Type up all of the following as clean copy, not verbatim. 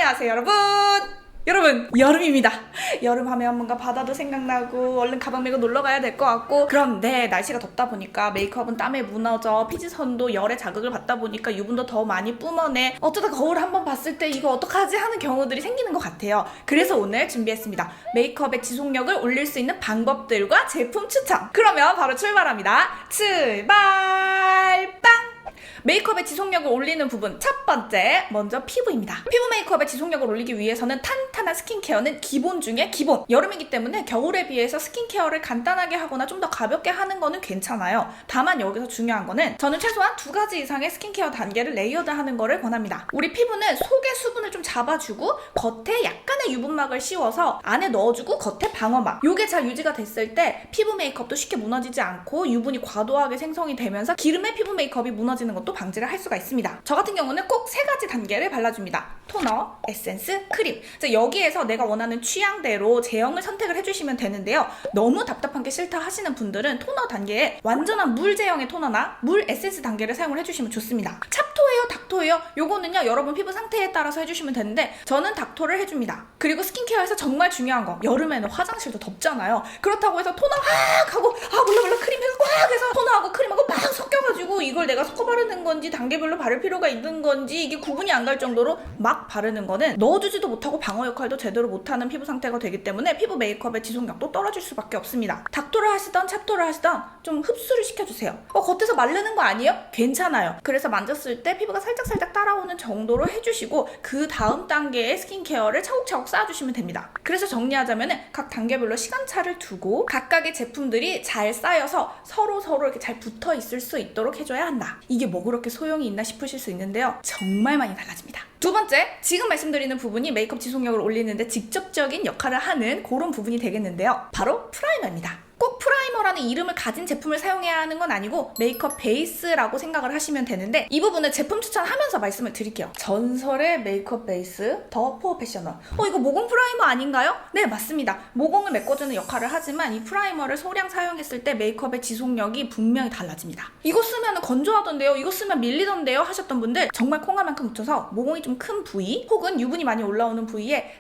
안녕하세요 여러분 여름입니다. 여름 하면 뭔가 바다도 생각나고 얼른 가방 메고 놀러 가야 될 것 같고, 그런데 날씨가 덥다 보니까 메이크업은 땀에 무너져, 피지선도 열에 자극을 받다 보니까 유분도 더 많이 뿜어내, 어쩌다 거울 한번 봤을 때 이거 어떡하지 하는 경우들이 생기는 것 같아요. 그래서 오늘 준비했습니다. 메이크업의 지속력을 올릴 수 있는 방법들과 제품 추천. 그러면 바로 출발합니다. 출발! 빵! 메이크업의 지속력을 올리는 부분, 첫 번째, 먼저 피부입니다. 피부 메이크업의 지속력을 올리기 위해서는 탄탄한 스킨케어는 기본 중에 기본. 여름이기 때문에 겨울에 비해서 스킨케어를 간단하게 하거나 좀 더 가볍게 하는 거는 괜찮아요. 다만 여기서 중요한 거는 저는 최소한 2가지 이상의 스킨케어 단계를 레이어드하는 거를 권합니다. 우리 피부는 속의 수분을 좀 잡아주고 겉에 약간의 유분막을 씌워서 안에 넣어주고 겉에 방어막, 요게 잘 유지가 됐을 때 피부 메이크업도 쉽게 무너지지 않고 유분이 과도하게 생성이 되면서 기름의 피부 메이크업이 무너지는 것도 방지를 할 수가 있습니다. 저 같은 경우는 꼭 3가지 단계를 발라줍니다. 토너, 에센스, 크림. 여기에서 내가 원하는 취향대로 제형을 선택을 해주시면 되는데요. 너무 답답한 게 싫다 하시는 분들은 토너 단계에 완전한 물 제형의 토너나 물 에센스 단계를 사용을 해주시면 좋습니다. 찹토예요, 닥토예요? 요거는요, 여러분 피부 상태에 따라서 해주시면 되는데 저는 닥토를 해줍니다. 그리고 스킨케어에서 정말 중요한 거, 여름에는 화장실도 덥잖아요. 그렇다고 해서 토너 확 하고 몰라 크림 해서 꽉 해서 토너하고 크림하고 막 섞여가지고 이걸 내가 섞어 바르는 건지 단계별로 바를 필요가 있는 건지 이게 구분이 안 갈 정도로 막 바르는 거는 넣어주지도 못하고 방어 역할도 제대로 못하는 피부 상태가 되기 때문에 피부 메이크업의 지속력도 떨어질 수밖에 없습니다. 닥토를 하시던 찹토를 하시던 좀 흡수를 시켜주세요. 겉에서 마르는 거 아니에요? 괜찮아요. 그래서 만졌을 때 피부가 살짝 따라오는 정도로 해주시고 그 다음 단계의 스킨케어를 차곡차곡 쌓아주시면 됩니다. 그래서 정리하자면 각 단계별로 시간차를 두고 각각의 제품들이 잘 쌓여서 서로 이렇게 잘 붙어 있을 수 있도록 해줘야 한다. 이게 뭐 그렇게 소용이 있나 싶으실 수 있는데요. 정말 많이 달라집니다. 두 번째, 지금 말씀드리는 부분이 메이크업 지속력을 올리는데 직접적인 역할을 하는 그런 부분이 되겠는데요. 바로 프라이머입니다. 꼭 프라이머라는 이름을 가진 제품을 사용해야 하는 건 아니고 메이크업 베이스라고 생각을 하시면 되는데, 이 부분은 제품 추천하면서 말씀을 드릴게요. 전설의 메이크업 베이스 더 프로페셔널. 이거 모공 프라이머 아닌가요? 네, 맞습니다. 모공을 메꿔주는 역할을 하지만 이 프라이머를 소량 사용했을 때 메이크업의 지속력이 분명히 달라집니다. 이거 쓰면 건조하던데요, 이거 쓰면 밀리던데요 하셨던 분들, 정말 콩알만큼 묻혀서 모공이 좀 큰 부위 혹은 유분이 많이 올라오는 부위에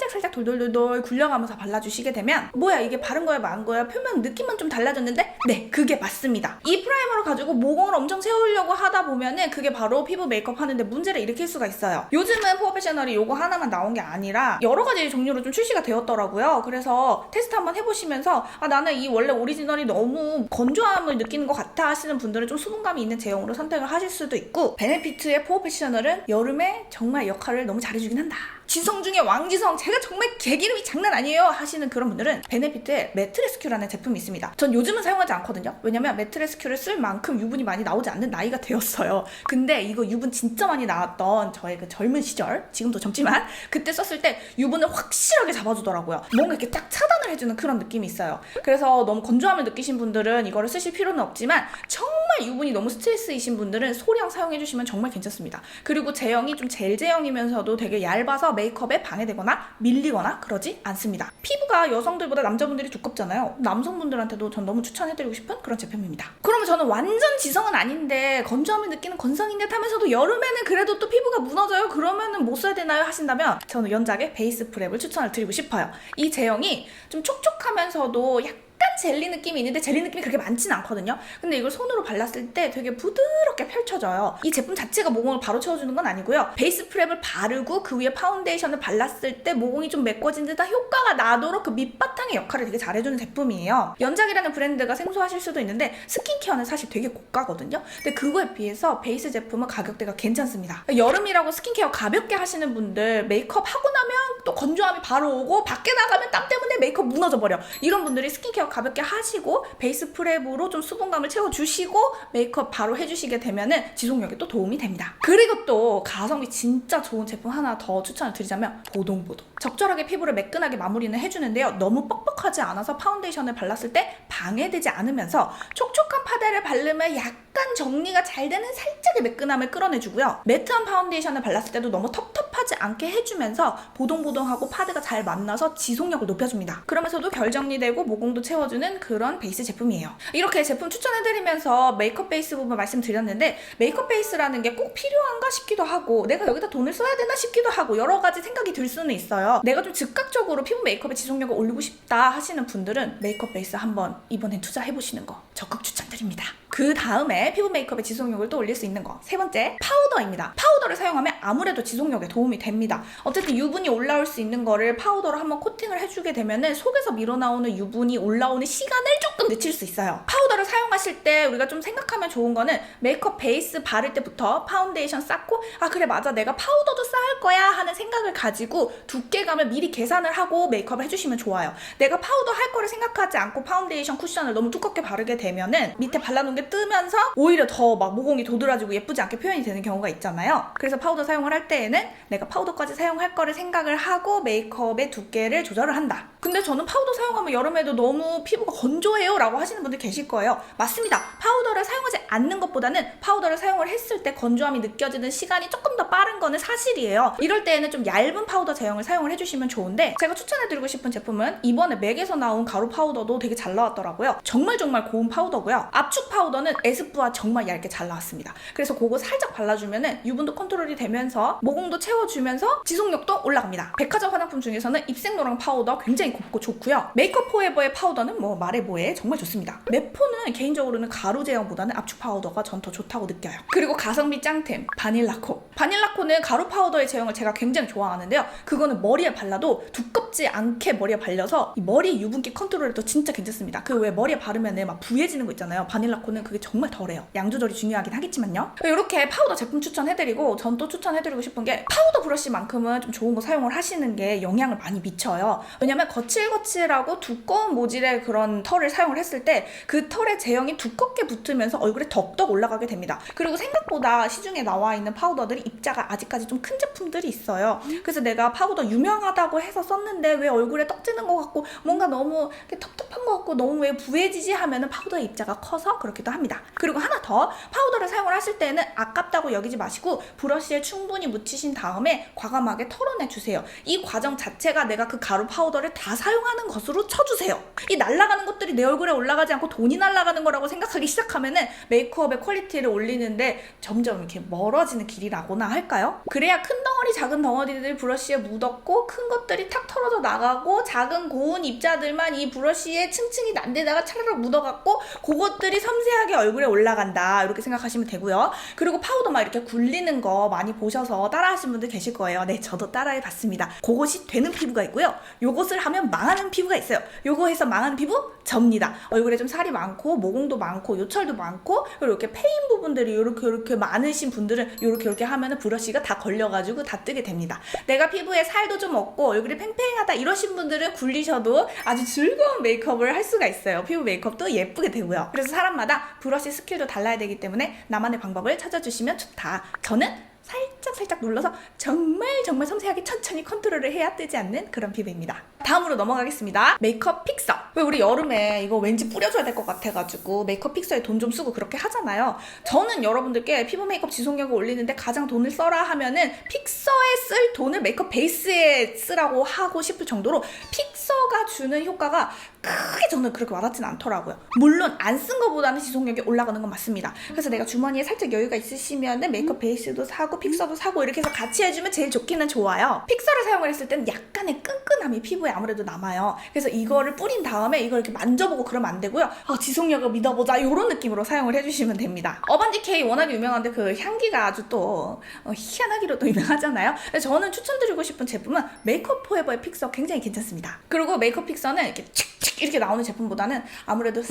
살짝 돌돌 굴려가면서 발라주시게 되면, 뭐야 이게 바른 거야 만 거야, 표면 느낌은 좀 달라졌는데? 네, 그게 맞습니다. 이 프라이머를 가지고 모공을 엄청 채우려고 하다 보면은 그게 바로 피부 메이크업 하는데 문제를 일으킬 수가 있어요. 요즘은 프로페셔널이 요거 하나만 나온 게 아니라 여러 가지 종류로 좀 출시가 되었더라고요. 그래서 테스트 한번 해보시면서 나는 이 원래 오리지널이 너무 건조함을 느끼는 것 같아 하시는 분들은 좀 수분감이 있는 제형으로 선택을 하실 수도 있고, 베네피트의 프로페셔널은 여름에 정말 역할을 너무 잘해주긴 한다. 지성 중에 왕지성, 제가 정말 개기름이 장난 아니에요 하시는 그런 분들은 베네피트의 매트레스큐라는 제품이 있습니다. 전 요즘은 사용하지 않거든요. 왜냐면 매트레스큐를 쓸 만큼 유분이 많이 나오지 않는 나이가 되었어요. 근데 이거 유분 진짜 많이 나왔던 저의 그 젊은 시절, 지금도 젊지만 그때 썼을 때 유분을 확실하게 잡아주더라고요. 뭔가 이렇게 딱 차단을 해주는 그런 느낌이 있어요. 그래서 너무 건조함을 느끼신 분들은 이거를 쓰실 필요는 없지만, 정말 유분이 너무 스트레스이신 분들은 소량 사용해주시면 정말 괜찮습니다. 그리고 제형이 좀 젤 제형이면서도 되게 얇아서 메이크업에 방해되거나 밀리거나 그러지 않습니다. 피부가 여성들보다 남자분들이 두껍잖아요. 남성분들한테도 전 너무 추천해드리고 싶은 그런 제품입니다. 그러면 저는 완전 지성은 아닌데 건조함을 느끼는 건성인 듯 하면서도 여름에는 그래도 또 피부가 무너져요? 그러면은 뭐 써야 되나요? 하신다면 저는 연작의 베이스 프랩을 추천을 드리고 싶어요. 이 제형이 좀 촉촉하면서도 약간 젤리 느낌이 있는데 젤리 느낌이 그렇게 많지는 않거든요. 근데 이걸 손으로 발랐을 때 되게 부드럽게 펼쳐져요. 이 제품 자체가 모공을 바로 채워주는 건 아니고요. 베이스 프랩을 바르고 그 위에 파운데이션을 발랐을 때 모공이 좀 메꿔진 듯한 효과가 나도록 그 밑바탕의 역할을 되게 잘해주는 제품이에요. 연작이라는 브랜드가 생소하실 수도 있는데 스킨케어는 사실 되게 고가거든요. 근데 그거에 비해서 베이스 제품은 가격대가 괜찮습니다. 여름이라고 스킨케어 가볍게 하시는 분들, 메이크업 하고 나면 또 건조함이 바로 오고 밖에 나가면 땀 때문에 메이크업 무너져 버려, 이런 분들이 스킨케어 가볍게 하시고 베이스 프랩으로 좀 수분감을 채워주시고 메이크업 바로 해주시게 되면은 지속력에 또 도움이 됩니다. 그리고 또 가성비 진짜 좋은 제품 하나 더 추천을 드리자면 보동보동. 적절하게 피부를 매끈하게 마무리는 해주는데요. 너무 뻑뻑하지 않아서 파운데이션을 발랐을 때 방해되지 않으면서 촉촉한 파데를 바르면 약간 정리가 잘 되는 살짝의 매끈함을 끌어내주고요. 매트한 파운데이션을 발랐을 때도 너무 텁텁 섭섭하지 않게 해주면서 보동보동하고 파데가 잘 만나서 지속력을 높여줍니다. 그러면서도 결 정리되고 모공도 채워주는 그런 베이스 제품이에요. 이렇게 제품 추천해드리면서 메이크업 베이스 부분 말씀드렸는데 메이크업 베이스라는 게 꼭 필요한가 싶기도 하고 내가 여기다 돈을 써야 되나 싶기도 하고 여러 가지 생각이 들 수는 있어요. 내가 좀 즉각적으로 피부 메이크업의 지속력을 올리고 싶다 하시는 분들은 메이크업 베이스 한번 이번엔 투자해보시는 거 적극 추천드립니다. 그 다음에 피부 메이크업의 지속력을 또 올릴 수 있는 거 세 번째, 파우더입니다. 파우더를 사용하면 아무래도 지속력에 도움이 됩니다. 어쨌든 유분이 올라올 수 있는 거를 파우더로 한번 코팅을 해주게 되면은 속에서 밀어나오는 유분이 올라오는 시간을 조금 늦출 수 있어요. 파우더를 사용하실 때 우리가 좀 생각하면 좋은 거는 메이크업 베이스 바를 때부터 파운데이션 쌓고 아 그래 맞아 내가 파우더도 쌓을 거야 하는 생각을 가지고 두께감을 미리 계산을 하고 메이크업을 해주시면 좋아요. 내가 파우더 할 거를 생각하지 않고 파운데이션 쿠션을 너무 두껍게 바르게 되면은 밑에 발라놓은 게 뜨면서 오히려 더 막 모공이 도드라지고 예쁘지 않게 표현이 되는 경우가 있잖아요. 그래서 파우더 사용을 할 때에는 내가 파우더까지 사용할 거를 생각을 하고 메이크업의 두께를 조절을 한다. 근데 저는 파우더 사용하면 여름에도 너무 피부가 건조해요 라고 하시는 분들 계실 거예요. 맞습니다. 파우더를 사용하지 않는 것보다는 파우더를 사용을 했을 때 건조함이 느껴지는 시간이 조금 더 빠른 거는 사실이에요. 이럴 때에는 좀 얇은 파우더 제형을 사용을 해주시면 좋은데 제가 추천해드리고 싶은 제품은 이번에 맥에서 나온 가루 파우더도 되게 잘 나왔더라고요. 정말 고운 파우더고요. 압축 파우더는 에스쁘아 정말 얇게 잘 나왔습니다. 그래서 그거 살짝 발라주면은 유분도 컨트롤이 되면서 모공도 채워주면서 지속력도 올라갑니다. 백화점 화장품 중에서는 입생노랑 파우더 굉장히 곱고 좋고요. 메이크업 포에버의 파우더는 뭐 말해 뭐해 정말 좋습니다. 메포는 개인적으로는 가루 제형보다는 압축 파우더가 전 더 좋다고 느껴요. 그리고 가성비 짱템 바닐라코. 바닐라코는 가루 파우더의 제형을 제가 굉장히 좋아하는데요. 그거는 머리에 발라도 두껍지 않게 머리에 발려서 이 머리 유분기 컨트롤에도 진짜 괜찮습니다. 그 왜 머리에 바르면 막 부해지는 거 있잖아요. 바닐라코는 그게 정말 덜해요. 양 조절이 중요하긴 하겠지만요. 이렇게 파우더 제품 추천해드리고 전 또 추천해드리고 싶은 게 파우더 브러쉬만큼은 좀 좋은 거 사용을 하시는 게 영향을 많이 미쳐요. 왜냐면 거칠거칠하고 두꺼운 모질의 그런 털을 사용을 했을 때 그 털의 제형이 두껍게 붙으면서 얼굴에 덕덕 올라가게 됩니다. 그리고 생각보다 시중에 나와 있는 파우더들이 입자가 아직까지 좀 큰 제품들이 있어요. 그래서 내가 파우더 유명하다고 해서 썼는데 왜 얼굴에 떡지는 것 같고 뭔가 너무 텁텁한 것 같고 너무 왜 부해지지 하면은 파우더의 입자가 커서 그렇기도 합니다. 그리고 하나 더 파우더를 사용을 하실 때는 아깝다고 여기지 마시고 브러쉬에 충분히 묻히신 다음에 과감하게 털어내주세요. 이 과정 자체가 내가 그 가루 파우더를 다 사용하는 것으로 쳐주세요. 이 날아가는 것들이 내 얼굴에 올라가지 않고 돈이 날아가는 거라고 생각하기 시작하면은 메이크업의 퀄리티를 올리는데 점점 이렇게 멀어지는 길이라고나 할까요? 그래야 큰 덩어리 작은 덩어리들이 브러쉬에 묻었고 큰 것들이 탁 털어져 나가고 작은 고운 입자들만 이 브러쉬에 층층이 난 데다가 차르륵 묻어갖고 그것들이 섬세하게 얼굴에 올라간다 이렇게 생각하시면 되고요. 그리고 파우더 막 이렇게 굴리는 거 많이 보셔서 따라하시는 분들 계실 거예요. 네, 저도 따라해봤습니다. 그것이 되는 피부가 있고요. 요것을 하면 망하는 피부가 있어요. 요거 해서 망하는 피부? 접니다. 얼굴에 좀 살이 많고 모공도 많고 요철도 많고 그리고 이렇게 패인 부분들이 이렇게 많으신 분들은 이렇게 하면은 브러쉬가 다 걸려가지고 다 뜨게 됩니다. 내가 피부에 살도 좀 없고 얼굴이 팽팽하다 이러신 분들은 굴리셔도 아주 즐거운 메이크업을 할 수가 있어요. 피부 메이크업도 예쁘게 되고요. 그래서 사람마다 브러쉬 스킬도 달라야 되기 때문에 나만의 방법을 찾아주시면 좋다. 저는 살짝 눌러서 정말 섬세하게 천천히 컨트롤을 해야 뜨지 않는 그런 피부입니다. 다음으로 넘어가겠습니다. 메이크업 픽서. 왜 우리 여름에 이거 왠지 뿌려줘야 될 것 같아가지고 메이크업 픽서에 돈 좀 쓰고 그렇게 하잖아요. 저는 여러분들께 피부 메이크업 지속력을 올리는데 가장 돈을 써라 하면은 픽서에 쓸 돈을 메이크업 베이스에 쓰라고 하고 싶을 정도로 픽서가 주는 효과가 크게 저는 그렇게 와닿진 않더라고요. 물론 안 쓴 거보다는 지속력이 올라가는 건 맞습니다. 그래서 내가 주머니에 살짝 여유가 있으시면은 메이크업 베이스도 사고 픽서도 사고 이렇게 해서 같이 해주면 제일 좋기는 좋아요. 픽서를 사용을 했을 때는 약간의 끈끈함이 피부에 아무래도 남아요. 그래서 이거를 뿌린 다음에 이걸 이렇게 만져보고 그러면 안 되고요. 지속력을 믿어보자 이런 느낌으로 사용을 해주시면 됩니다. 어반디케이 워낙에 유명한데 그 향기가 아주 또 희한하기로 또 유명하잖아요. 그래서 저는 추천드리고 싶은 제품은 메이크업 포에버의 픽서 굉장히 괜찮습니다. 그리고 메이크업 픽서는 이렇게 칙칙 이렇게 나오는 제품보다는 아무래도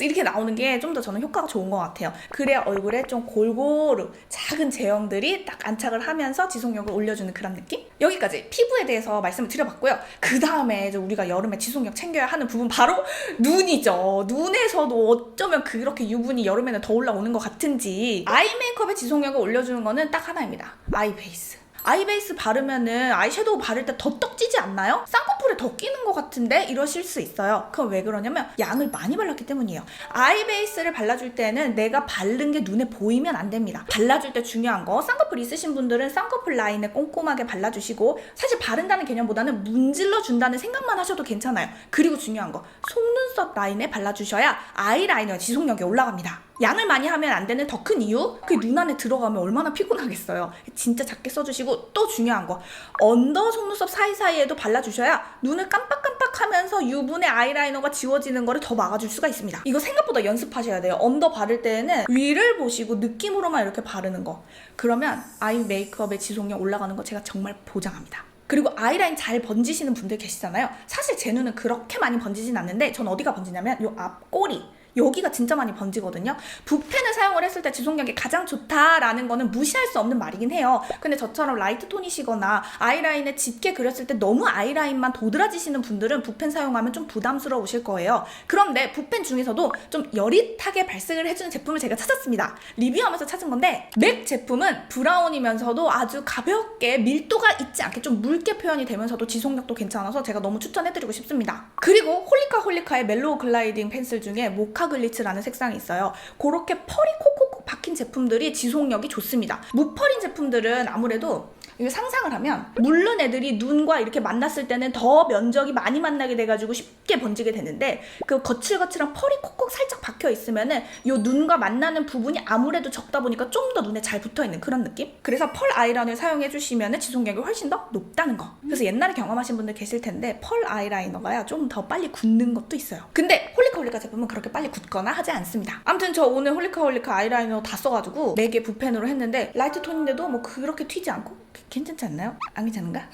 이렇게 나오는 게 좀 더 저는 효과가 좋은 것 같아요. 그래야 얼굴에 좀 골고루 작은 제형들이 딱 안착을 하면서 지속력을 올려주는 그런 느낌? 여기까지 피부에 대해서 말씀을 드려봤고요. 그 다음에 우리가 여름에 지속력 챙겨야 하는 부분 바로 눈이죠. 눈에서도 어쩌면 그렇게 유분이 여름에는 더 올라오는 것 같은지 아이 메이크업의 지속력을 올려주는 거는 딱 하나입니다. 아이 베이스. 아이베이스 바르면은 아이섀도우 바를 때 더 떡지지 않나요? 쌍꺼풀에 더 끼는 것 같은데? 이러실 수 있어요. 그럼 왜 그러냐면 양을 많이 발랐기 때문이에요. 아이베이스를 발라줄 때는 내가 바른 게 눈에 보이면 안 됩니다. 발라줄 때 중요한 거, 쌍꺼풀 있으신 분들은 쌍꺼풀 라인에 꼼꼼하게 발라주시고, 사실 바른다는 개념보다는 문질러준다는 생각만 하셔도 괜찮아요. 그리고 중요한 거, 속눈썹 라인에 발라주셔야 아이라이너 지속력이 올라갑니다. 양을 많이 하면 안 되는 더 큰 이유? 그게 눈 안에 들어가면 얼마나 피곤하겠어요. 진짜 작게 써주시고, 또 중요한 거, 언더 속눈썹 사이사이에도 발라주셔야 눈을 깜빡깜빡하면서 유분의 아이라이너가 지워지는 거를 더 막아줄 수가 있습니다. 이거 생각보다 연습하셔야 돼요. 언더 바를 때는 위를 보시고 느낌으로만 이렇게 바르는 거. 그러면 아이 메이크업의 지속력 올라가는 거 제가 정말 보장합니다. 그리고 아이라인 잘 번지시는 분들 계시잖아요. 사실 제 눈은 그렇게 많이 번지진 않는데 전 어디가 번지냐면 요 앞꼬리, 여기가 진짜 많이 번지거든요. 붓펜을 사용을 했을 때 지속력이 가장 좋다라는 거는 무시할 수 없는 말이긴 해요. 근데 저처럼 라이트 톤이시거나 아이라인에 짙게 그렸을 때 너무 아이라인만 도드라지시는 분들은 붓펜 사용하면 좀 부담스러우실 거예요. 그런데 붓펜 중에서도 좀 여릿하게 발색을 해주는 제품을 제가 찾았습니다. 리뷰하면서 찾은 건데, 맥 제품은 브라운이면서도 아주 가볍게 밀도가 있지 않게 좀 묽게 표현이 되면서도 지속력도 괜찮아서 제가 너무 추천해드리고 싶습니다. 그리고 홀리카의 멜로우 글라이딩 펜슬 중에 모카 글리츠라는 색상이 있어요. 그렇게 펄이 콕콕콕 박힌 제품들이 지속력이 좋습니다. 무펄인 제품들은 아무래도 이거 상상을 하면 물른 애들이 눈과 이렇게 만났을 때는 더 면적이 많이 만나게 돼가지고 쉽게 번지게 되는데, 그 거칠거칠한 펄이 콕콕 살짝 박혀 있으면은 요 눈과 만나는 부분이 아무래도 적다 보니까 좀 더 눈에 잘 붙어있는 그런 느낌? 그래서 펄 아이라인을 사용해주시면은 지속력이 훨씬 더 높다는 거. 그래서 옛날에 경험하신 분들 계실 텐데 펄 아이라이너가 좀 더 빨리 굳는 것도 있어요. 근데 홀리카 제품은 그렇게 빨리 굳거나 하지 않습니다. 아무튼 저 오늘 홀리카 아이라이너 다 써가지고 4개 붓펜으로 했는데 라이트 톤인데도 뭐 그렇게 튀지 않고 괜찮지 않나요? 안 괜찮은가?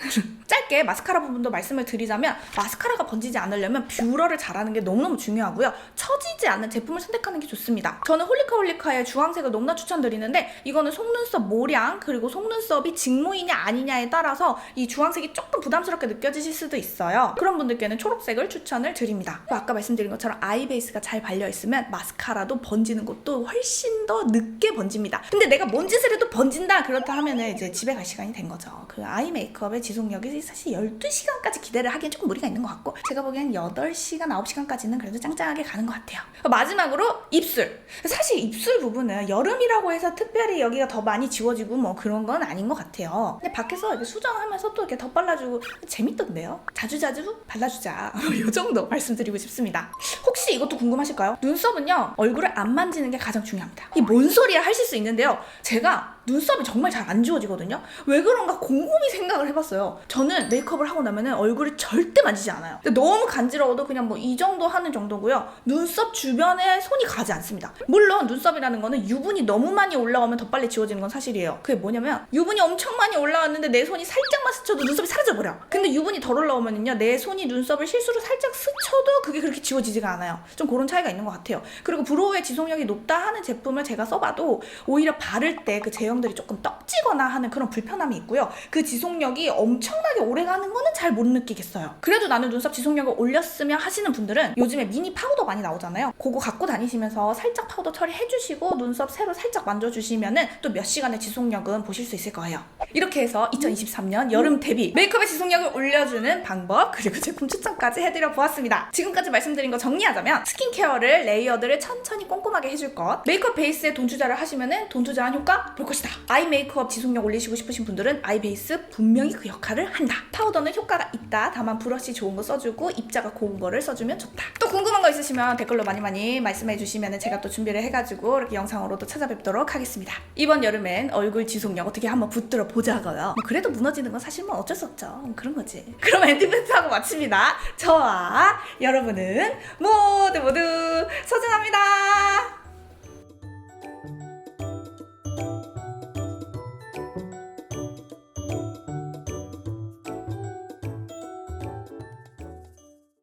짧게 마스카라 부분도 말씀을 드리자면, 마스카라가 번지지 않으려면 뷰러를 잘하는 게 너무너무 중요하고요. 처지지 않는 제품을 선택하는 게 좋습니다. 저는 홀리카의 주황색을 너무나 추천드리는데, 이거는 속눈썹 모량 그리고 속눈썹이 직모이냐 아니냐에 따라서 이 주황색이 조금 부담스럽게 느껴지실 수도 있어요. 그런 분들께는 초록색을 추천을 드립니다. 아까 말씀드린 것처럼 아이 베이스가 잘 발려있으면 마스카라도 번지는 것도 훨씬 더 늦게 번집니다. 근데 내가 뭔 짓을 해도 번진다, 그렇다 하면은 이제 집에 갈 시간이 된 거죠. 그 아이 메이크업의 지속력이 사실 12시간까지 기대를 하기엔 조금 무리가 있는 것 같고, 제가 보기엔 8시간, 9시간까지는 그래도 짱짱하게 가는 것 같아요. 마지막으로 입술. 사실 입술 부분은 여름이라고 해서 특별히 여기가 더 많이 지워지고 뭐 그런 건 아닌 것 같아요. 근데 밖에서 이렇게 수정하면서 또 이렇게 덧발라주고 재밌던데요? 자주자주 발라주자. 이 정도 말씀드리고 싶습니다. 혹시 이것도 궁금하실까요? 눈썹은요, 얼굴을 안 만지는 게 가장 중요합니다. 이게 뭔 소리야 하실 수 있는데요. 제가 눈썹이 정말 잘 안 지워지거든요. 왜 그런가 곰곰이 생각을 해봤어요. 저는 메이크업을 하고 나면은 얼굴을 절대 만지지 않아요. 너무 간지러워도 그냥 뭐 이 정도 하는 정도고요. 눈썹 주변에 손이 가지 않습니다. 물론 눈썹이라는 거는 유분이 너무 많이 올라오면 더 빨리 지워지는 건 사실이에요. 그게 뭐냐면, 유분이 엄청 많이 올라왔는데 내 손이 살짝만 스쳐도 눈썹이 사라져버려. 근데 유분이 덜 올라오면은요, 내 손이 눈썹을 실수로 살짝 스쳐도 그게 그렇게 지워지지가 않아요. 좀 그런 차이가 있는 것 같아요. 그리고 브로우의 지속력이 높다 하는 제품을 제가 써봐도 오히려 바를 때 그 제형들이 조금 떡지거나 하는 그런 불편함이 있고요. 그 지속력이 엄청나게 오래가는 거는 잘 못 느끼겠어요. 그래도 나는 눈썹 지속력을 올렸으면 하시는 분들은 요즘에 미니 파우더 많이 나오잖아요. 그거 갖고 다니시면서 살짝 파우더 처리해주시고 눈썹 새로 살짝 만져주시면은 또 몇 시간의 지속력은 보실 수 있을 거예요. 이렇게 해서 2023년 여름 대비 메이크업의 지속력을 올려주는 방법, 그리고 제품 추천까지 해드려 보았습니다. 지금까지 말씀드린 거 정리하자면, 스킨케어를 레이어드를 천천히 꼼꼼하게 해줄 것, 메이크업 베이스에 돈 투자를 하시면은 돈 투자한 효과 볼 것이다. 아이 메이크업 지속력 올리시고 싶으신 분들은 아이 베이스 분명히 그 역할을 한다. 파우더는 효과가 있다. 다만 브러쉬 좋은 거 써주고 입자가 고운 거를 써주면 좋다. 또 궁금한 거 있으시면 댓글로 많이 말씀해 주시면 제가 또 준비를 해가지고 이렇게 영상으로도 찾아뵙도록 하겠습니다. 이번 여름엔 얼굴 지속력 어떻게 한번 붙들어 보자고요. 그래도 무너지는 건 사실 뭐 어쩔 수 없죠. 그런 거지. 그럼 엔딩 멘트하고 마칩니다. 저와 여러분은 모두 소중합니다.